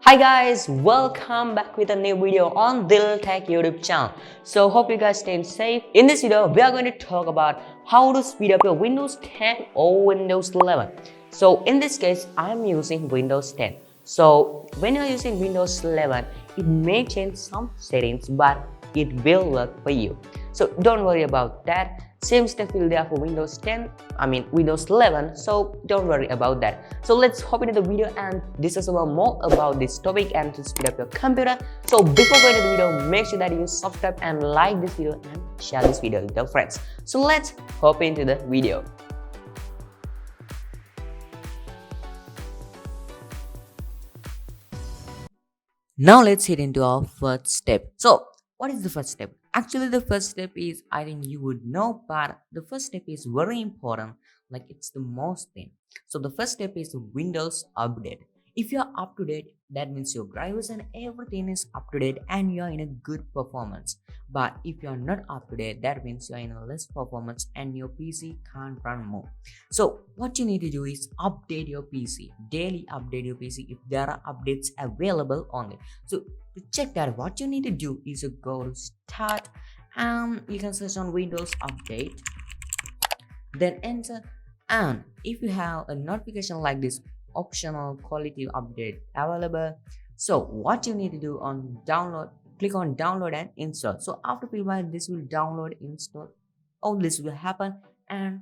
Hi guys, welcome back with a new video on DILTECH YouTube channel. So hope you guys staying safe. In this video, we are going to talk about how to speed up your Windows 10 or Windows 11. So in this case, I'm using Windows 10. So when you're using Windows 11, it may change some settings, but it will work for you. So don't worry about that. Same stuff will there for Windows 10, Windows 11, so don't worry about that. So let's hop into the video and discuss more about this topic and to speed up your computer. So before going to the video, make sure that you subscribe and like this video and share this video with your friends. So let's hop into the video. Now let's hit into our first step. So what is the first step? Actually, the first step is, I think you would know, but the first step is very important, like it's the most thing. So the first step is Windows update. If you're up to date, that means your drivers and everything is up to date and you're in a good performance. But if you're not up to date, that means you're in a less performance and your PC can't run more. So what you need to do is update your PC, daily update your PC if there are updates available on it. So to check that, what you need to do is to go to start and you can search on Windows update, then enter, and if you have a notification like this, optional quality update available, so what you need to do on download, click on download and install. So after a while this will download, install, all this will happen and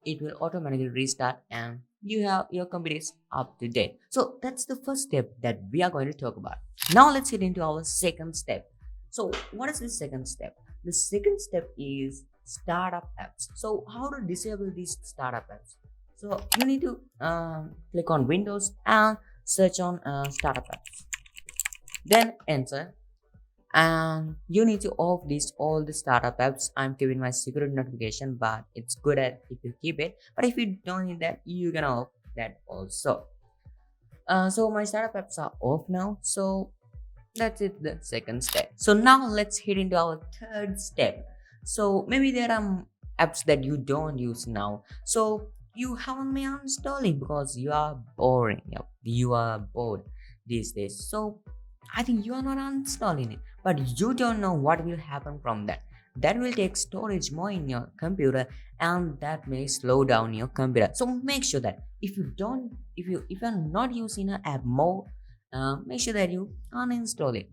it will automatically restart and you have your computer is up to date. So that's the first step that we are going to talk about. Now let's get into our second step. So what is the second step? The second step is startup apps. So how to disable these startup apps? So you need to click on Windows and search on startup apps, then enter, and you need to off all the startup apps. I'm giving my security notification, but it's good at if you keep it, but if you don't need that, you can off that also. So my startup apps are off now, so that's it, the second step. So now let's hit into our third step. So maybe there are apps that you don't use now, so you haven't been uninstalling because you are boring. You are bored these days, so I think you are not uninstalling it, but you don't know what will happen from that. That will take storage more in your computer and that may slow down your computer. So make sure that if you're not using an app more, make sure that you uninstall it.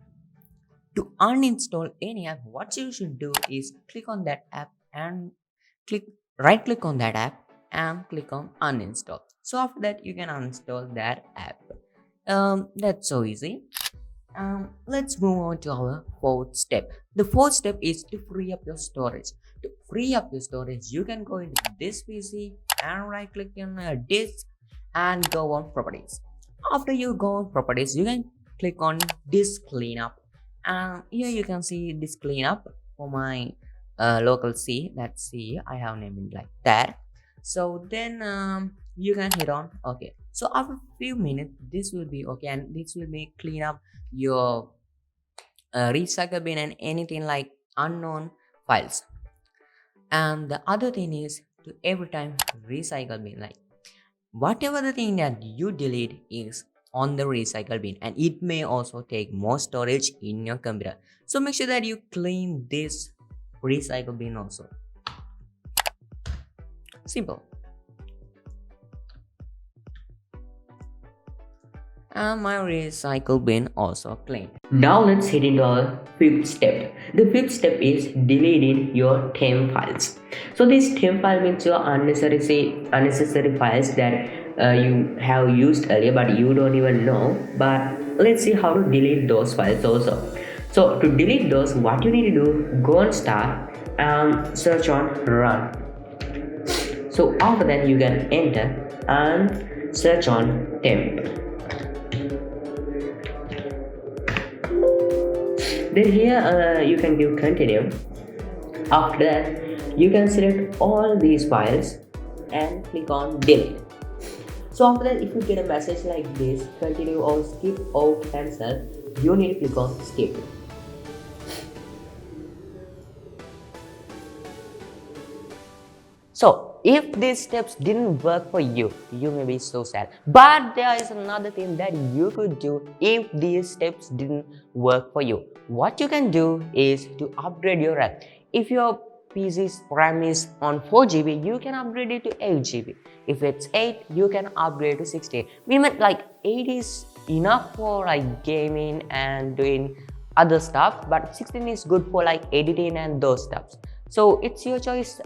To uninstall any app, what you should do is click on that app and right click on that app and click on uninstall. So after that you can uninstall that app. That's so easy. Let's move on to our fourth step. The fourth step is to free up your storage. To free up your storage, you can go into this PC and right click on a disk and go on properties. After you go on properties, you can click on disk cleanup, and here you can see disk cleanup for my local C. That's C, I have named it like that. So then you can hit on OK. So after a few minutes this will be OK and this will be clean up your recycle bin and anything like unknown files. And the other thing is to every time recycle bin, like whatever the thing that you delete is on the recycle bin, and it may also take more storage in your computer. So make sure that you clean this recycle bin also. Simple. And my recycle bin also clean. Now let's hit into our fifth step. The fifth step is deleting your temp files. So this temp file means your unnecessary files that you have used earlier but you don't even know. But let's see how to delete those files also. So to delete those, what you need to do, go on start and search on run. So after that you can enter and search on temp. Then here you can give continue. After that you can select all these files and click on delete. So after that if you get a message like this, continue or skip or cancel, you need to click on skip. So if these steps didn't work for you, you may be so sad. But there is another thing that you could do if these steps didn't work for you. What you can do is to upgrade your RAM. If your PC's RAM is on 4 GB, you can upgrade it to 8 GB. If it's 8, you can upgrade to 16. We meant like 8 is enough for like gaming and doing other stuff, but 16 is good for like editing and those stuffs. So it's your choice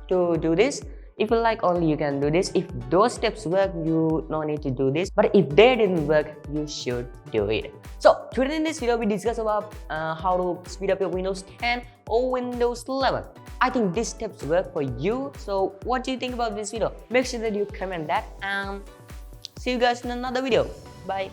to do this. If you like, only you can do this. If those steps work, you no need to do this. But if they didn't work, you should do it. So today in this video, we discuss about how to speed up your Windows 10 or Windows 11. I think these steps work for you. So what do you think about this video? Make sure that you comment that, and see you guys in another video. Bye.